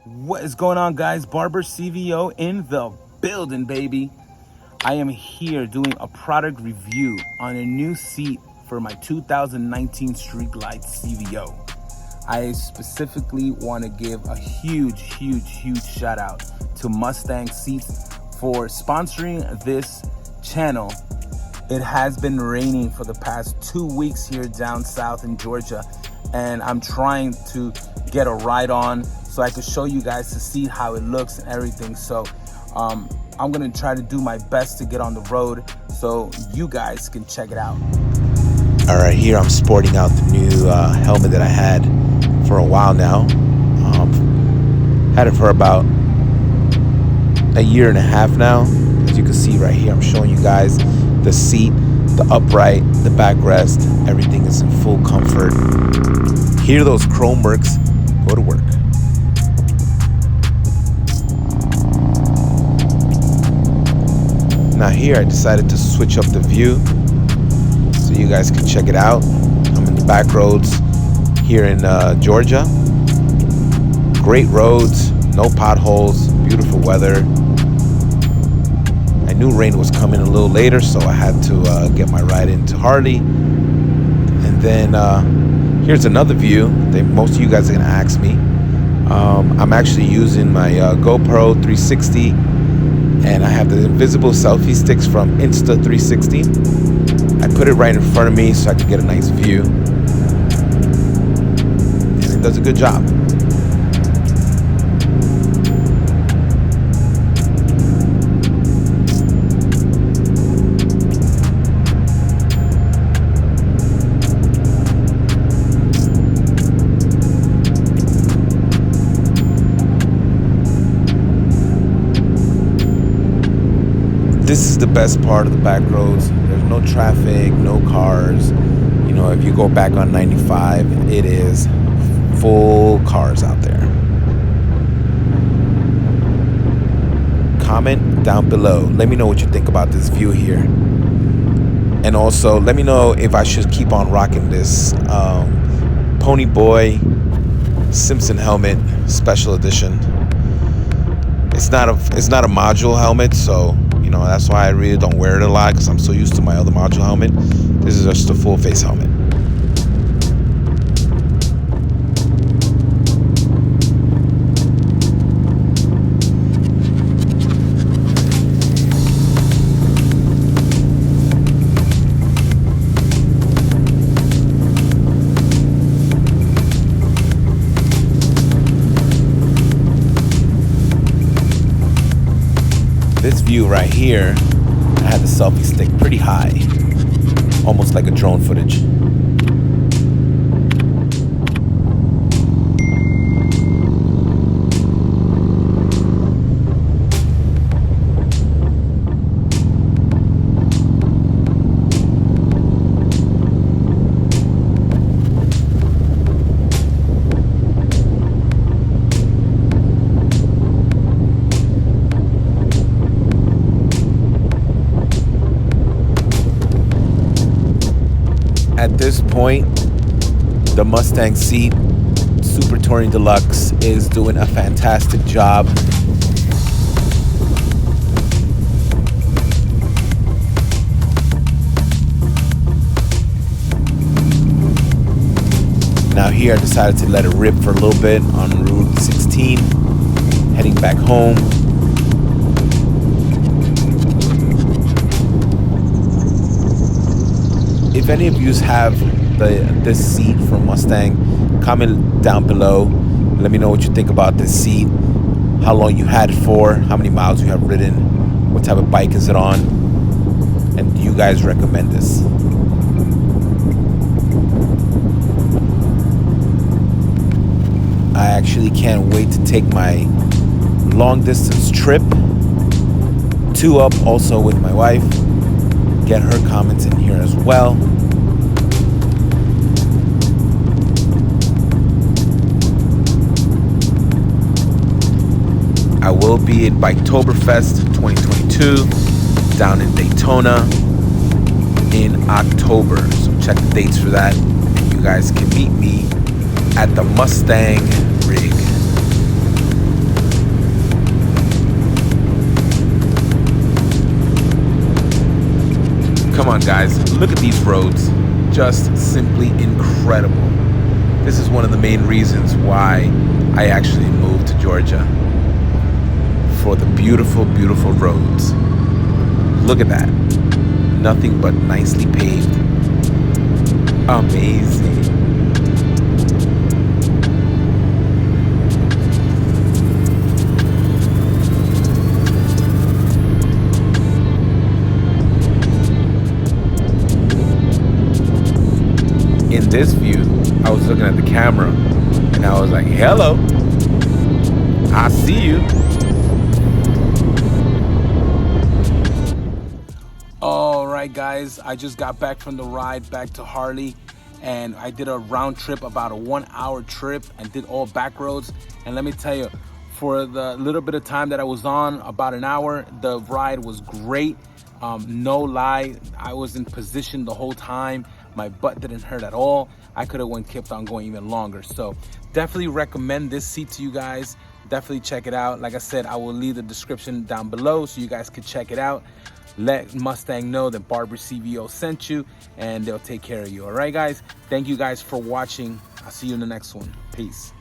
What is going on, guys? Barber CVO in the building, baby. I am here doing a product review on a new seat for my 2019 Street Glide CVO. I specifically want to give a huge shout out to Mustang Seats for sponsoring this channel. It has been raining for the past 2 weeks here down south in Georgia, and I'm trying to get a ride on so I can show you guys to see how it looks and everything. So I'm gonna try to do my best to get on the road so you guys can check it out. All right, here I'm sporting out the new helmet that I had for a while now. Had it for about a year and a half now. As you can see right here, I'm showing you guys the seat, the upright, the backrest, everything is in full comfort. Here those KROME WERKS go to work. Now here I decided to switch up the view so you guys can check it out. I'm in the Backroads here in Georgia. Great roads, no potholes, beautiful weather. I knew rain was coming a little later, so I had to get my ride into Harley. And then here's another view that most of you guys are gonna ask me. I'm actually using my GoPro 360, and I have the invisible selfie sticks from Insta360. I put it right in front of me so I can get a nice view, and it does a good job. This is the best part of the back roads. There's no traffic, no cars. You know, if you go back on 95, it is full cars out there. Comment down below. Let me know what you think about this view here. And also, let me know if I should keep on rocking this Pony Boy Simpson helmet special edition. It's not a module helmet, so you know, that's why I really don't wear it a lot, because I'm so used to my other module helmet. This is just a full face helmet. This view right here, I had the selfie stick pretty high, almost like a drone footage. At this point, the Mustang seat Super Touring Deluxe is doing a fantastic job. Now here I decided to let it rip for a little bit on Route 16, heading back home. If any of you have this seat from Mustang, comment down below. Let me know what you think about this seat, how long you had it for, how many miles you have ridden, what type of bike is it on, and do you guys recommend this? I actually can't wait to take my long distance trip to up also with my wife. Get her comments in here as well. I will be in Biketoberfest 2022 down in Daytona in October. So check the dates for that. You guys can meet me at the Mustang rig. Come on, guys, look at these roads. Just simply incredible. This is one of the main reasons why I actually moved to Georgia. For the beautiful, beautiful roads. Look at that. Nothing but nicely paved. Amazing. In this view, I was looking at the camera and I was like, hello, I see you. All right, guys, I just got back from the ride back to Harley, and I did a round trip, about a 1 hour trip, and did all back roads. And let me tell you, for the little bit of time that I was on, about an hour, the ride was great. No lie, I was in position the whole time. My butt didn't hurt at all. I could have kept on going even longer. So definitely recommend this seat to you guys. Definitely check it out. Like I said, I will leave the description down below so you guys could check it out. Let Mustang know that Barber CVO sent you, and they'll take care of you. All right, guys? Thank you guys for watching. I'll see you in the next one. Peace.